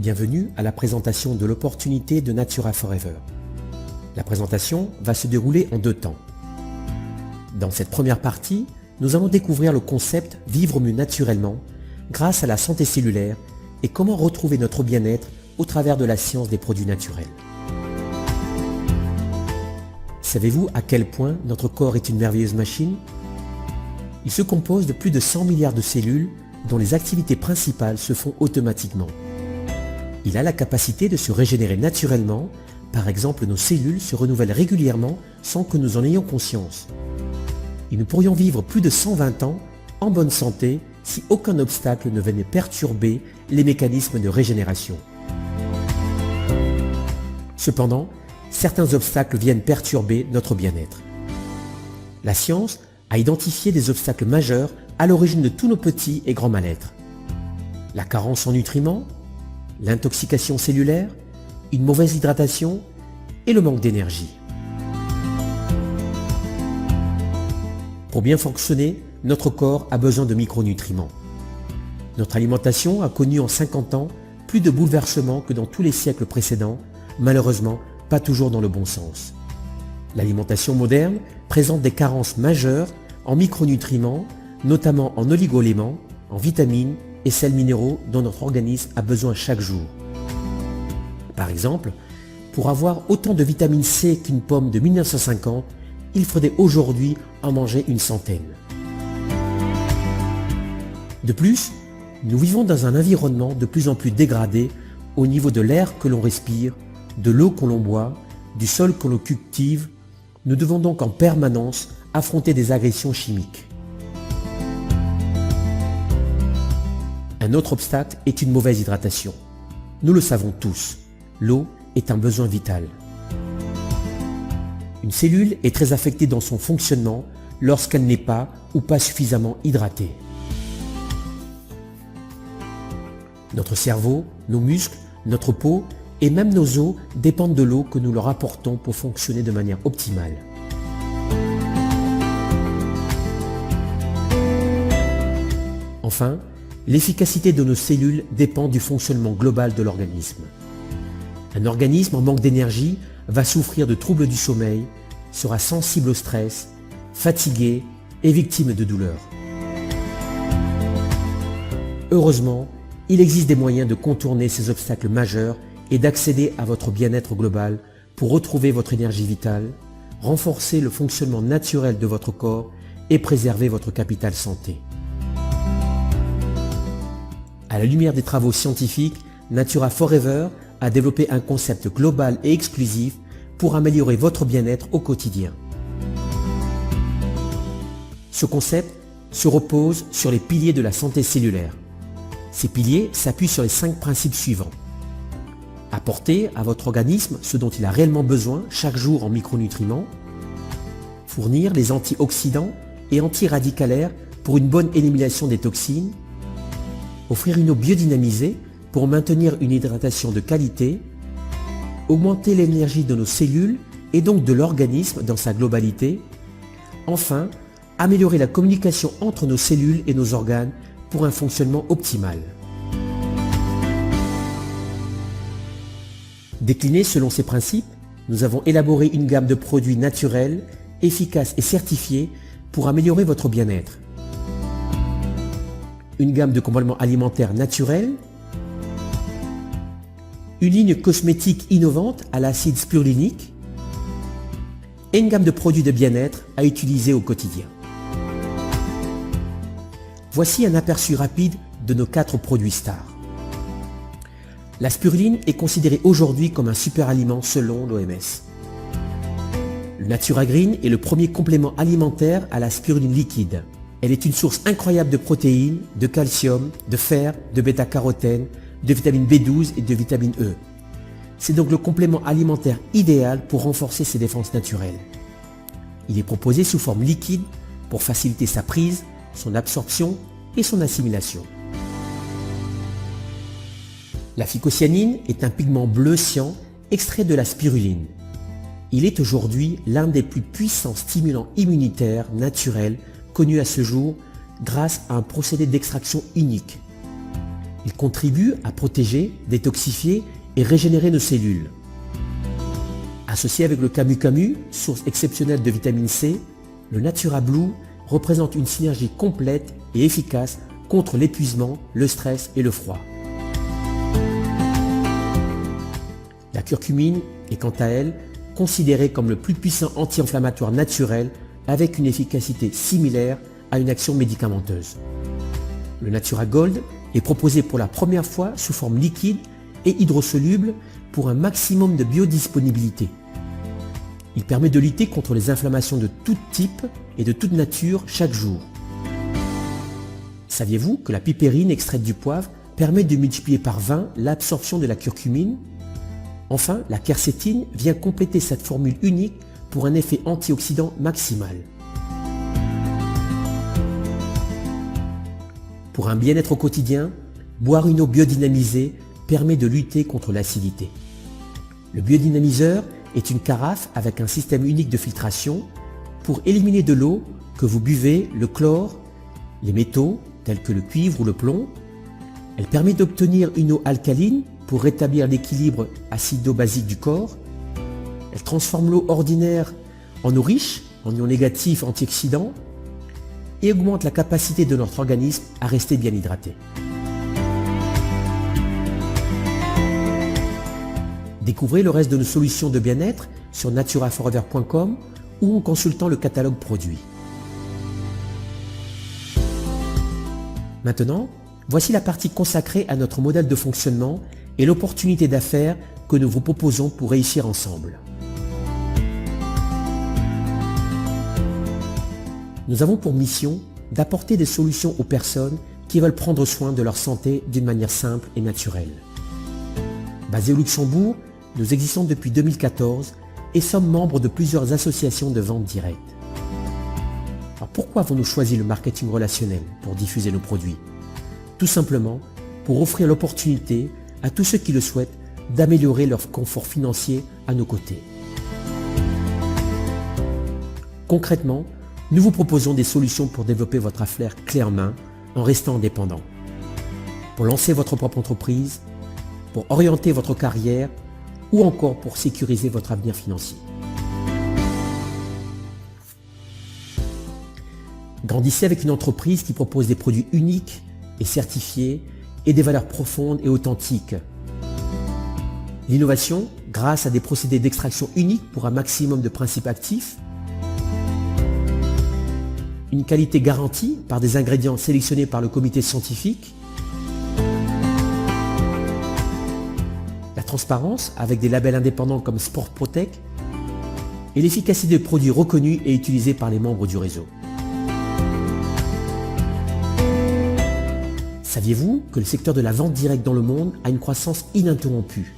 Bienvenue à la présentation de l'opportunité de Natura Forever. La présentation va se dérouler en 2 temps. Dans cette première partie, nous allons découvrir le concept Vivre mieux naturellement grâce à la santé cellulaire et comment retrouver notre bien-être au travers de la science des produits naturels. Savez-vous à quel point notre corps est une merveilleuse machine? Il se compose de plus de 100 milliards de cellules dont les activités principales se font automatiquement. Il a la capacité de se régénérer naturellement, par exemple nos cellules se renouvellent régulièrement sans que nous en ayons conscience. Et nous pourrions vivre plus de 120 ans en bonne santé si aucun obstacle ne venait perturber les mécanismes de régénération. Cependant, certains obstacles viennent perturber notre bien-être. La science a identifié des obstacles majeurs à l'origine de tous nos petits et grands mal-être. La carence en nutriments, l'intoxication cellulaire, une mauvaise hydratation et le manque d'énergie. Pour bien fonctionner, notre corps a besoin de micronutriments. Notre alimentation a connu en 50 ans plus de bouleversements que dans tous les siècles précédents, malheureusement pas toujours dans le bon sens. L'alimentation moderne présente des carences majeures en micronutriments, notamment en oligo-éléments, en vitamines et sels minéraux dont notre organisme a besoin chaque jour. Par exemple, pour avoir autant de vitamine C qu'une pomme de 1950, il faudrait aujourd'hui en manger une centaine. De plus, nous vivons dans un environnement de plus en plus dégradé au niveau de l'air que l'on respire, de l'eau que l'on boit, du sol que l'on cultive. Nous devons donc en permanence affronter des agressions chimiques. Un autre obstacle est une mauvaise hydratation. Nous le savons tous, l'eau est un besoin vital. Une cellule est très affectée dans son fonctionnement lorsqu'elle n'est pas ou pas suffisamment hydratée. Notre cerveau, nos muscles, notre peau et même nos os dépendent de l'eau que nous leur apportons pour fonctionner de manière optimale. Enfin, l'efficacité de nos cellules dépend du fonctionnement global de l'organisme. Un organisme en manque d'énergie va souffrir de troubles du sommeil, sera sensible au stress, fatigué et victime de douleurs. Heureusement, il existe des moyens de contourner ces obstacles majeurs et d'accéder à votre bien-être global pour retrouver votre énergie vitale, renforcer le fonctionnement naturel de votre corps et préserver votre capital santé. À la lumière des travaux scientifiques, Natura Forever a développé un concept global et exclusif pour améliorer votre bien-être au quotidien. Ce concept se repose sur les piliers de la santé cellulaire. Ces piliers s'appuient sur les 5 principes suivants. Apporter à votre organisme ce dont il a réellement besoin chaque jour en micronutriments. Fournir les antioxydants et antiradicalaires pour une bonne élimination des toxines. Offrir une eau biodynamisée pour maintenir une hydratation de qualité. Augmenter l'énergie de nos cellules et donc de l'organisme dans sa globalité. Enfin, améliorer la communication entre nos cellules et nos organes pour un fonctionnement optimal. Déclinés selon ces principes, nous avons élaboré une gamme de produits naturels, efficaces et certifiés pour améliorer votre bien-être. Une gamme de compléments alimentaires naturels, une ligne cosmétique innovante à l'acide spirulique et une gamme de produits de bien-être à utiliser au quotidien. Voici un aperçu rapide de nos 4 produits stars. La spiruline est considérée aujourd'hui comme un super aliment selon l'OMS. Le Natura Green est le premier complément alimentaire à la spiruline liquide. Elle est une source incroyable de protéines, de calcium, de fer, de bêta-carotène, de vitamine B12 et de vitamine E. C'est donc le complément alimentaire idéal pour renforcer ses défenses naturelles. Il est proposé sous forme liquide pour faciliter sa prise, son absorption et son assimilation. La phycocyanine est un pigment bleu cyan extrait de la spiruline. Il est aujourd'hui l'un des plus puissants stimulants immunitaires naturels connus à ce jour grâce à un procédé d'extraction unique. Il contribue à protéger, détoxifier et régénérer nos cellules. Associé avec le camu-camu, source exceptionnelle de vitamine C, le Natura Blue représente une synergie complète et efficace contre l'épuisement, le stress et le froid. La curcumine est quant à elle considérée comme le plus puissant anti-inflammatoire naturel avec une efficacité similaire à une action médicamenteuse. Le Natura Gold est proposé pour la première fois sous forme liquide et hydrosoluble pour un maximum de biodisponibilité. Il permet de lutter contre les inflammations de tout type et de toute nature chaque jour. Saviez-vous que la pipérine extraite du poivre permet de multiplier par 20 l'absorption de la curcumine? Enfin, la quercétine vient compléter cette formule unique pour un effet antioxydant maximal. Pour un bien-être au quotidien, boire une eau biodynamisée permet de lutter contre l'acidité. Le biodynamiseur est une carafe avec un système unique de filtration pour éliminer de l'eau que vous buvez le chlore, les métaux tels que le cuivre ou le plomb. Elle permet d'obtenir une eau alcaline pour rétablir l'équilibre acido-basique du corps. Elle transforme l'eau ordinaire en eau riche, en ions négatifs antioxydants et augmente la capacité de notre organisme à rester bien hydraté. Découvrez le reste de nos solutions de bien-être sur naturaforever.com ou en consultant le catalogue produit. Maintenant, voici la partie consacrée à notre modèle de fonctionnement et l'opportunité d'affaires que nous vous proposons pour réussir ensemble. Nous avons pour mission d'apporter des solutions aux personnes qui veulent prendre soin de leur santé d'une manière simple et naturelle. Basés au Luxembourg, nous existons depuis 2014 et sommes membres de plusieurs associations de vente directe. Alors pourquoi avons-nous choisi le marketing relationnel pour diffuser nos produits? Tout simplement pour offrir l'opportunité à tous ceux qui le souhaitent d'améliorer leur confort financier à nos côtés. Concrètement, nous vous proposons des solutions pour développer votre affaire clé en main en restant indépendant. Pour lancer votre propre entreprise, pour orienter votre carrière ou encore pour sécuriser votre avenir financier. Grandissez avec une entreprise qui propose des produits uniques et certifiés et des valeurs profondes et authentiques. L'innovation, grâce à des procédés d'extraction uniques pour un maximum de principes actifs, une qualité garantie par des ingrédients sélectionnés par le comité scientifique, la transparence avec des labels indépendants comme Sport Protect et l'efficacité de produits reconnus et utilisés par les membres du réseau. Saviez-vous que le secteur de la vente directe dans le monde a une croissance ininterrompue?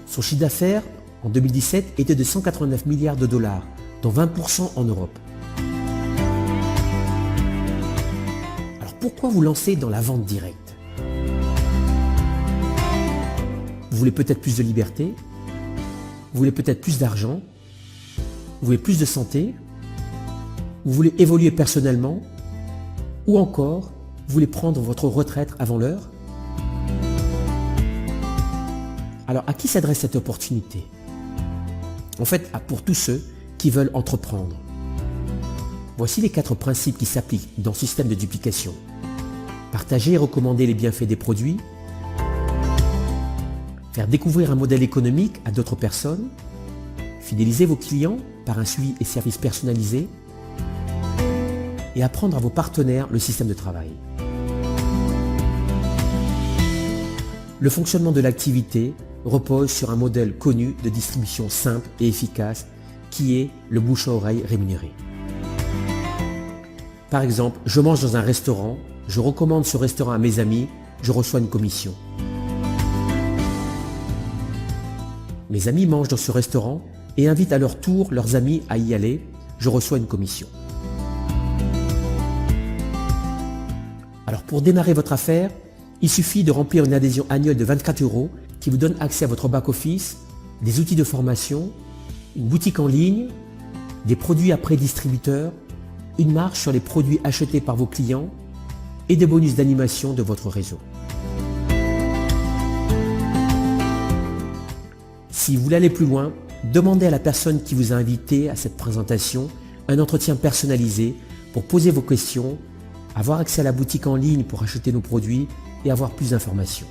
Son chiffre d'affaires en 2017 était de 189 milliards de dollars, dont 20% en Europe. Alors pourquoi vous lancer dans la vente directe? Vous voulez peut-être plus de liberté? Vous voulez peut-être plus d'argent? Vous voulez plus de santé? Vous voulez évoluer personnellement? Ou encore, vous voulez prendre votre retraite avant l'heure? Alors, à qui s'adresse cette opportunité? En fait, pour tous ceux qui veulent entreprendre. Voici les 4 principes qui s'appliquent dans ce système de duplication. Partager et recommander les bienfaits des produits. Faire découvrir un modèle économique à d'autres personnes. Fidéliser vos clients par un suivi et service personnalisé. Et apprendre à vos partenaires le système de travail. Le fonctionnement de l'activité repose sur un modèle connu de distribution simple et efficace qui est le bouche à oreille rémunéré. Par exemple, je mange dans un restaurant, je recommande ce restaurant à mes amis, je reçois une commission. Mes amis mangent dans ce restaurant et invitent à leur tour leurs amis à y aller, je reçois une commission. Alors pour démarrer votre affaire, il suffit de remplir une adhésion annuelle de 24 € qui vous donne accès à votre back-office, des outils de formation, une boutique en ligne, des produits après distributeurs, une marge sur les produits achetés par vos clients et des bonus d'animation de votre réseau. Si vous voulez aller plus loin, demandez à la personne qui vous a invité à cette présentation un entretien personnalisé pour poser vos questions, avoir accès à la boutique en ligne pour acheter nos produits et avoir plus d'informations.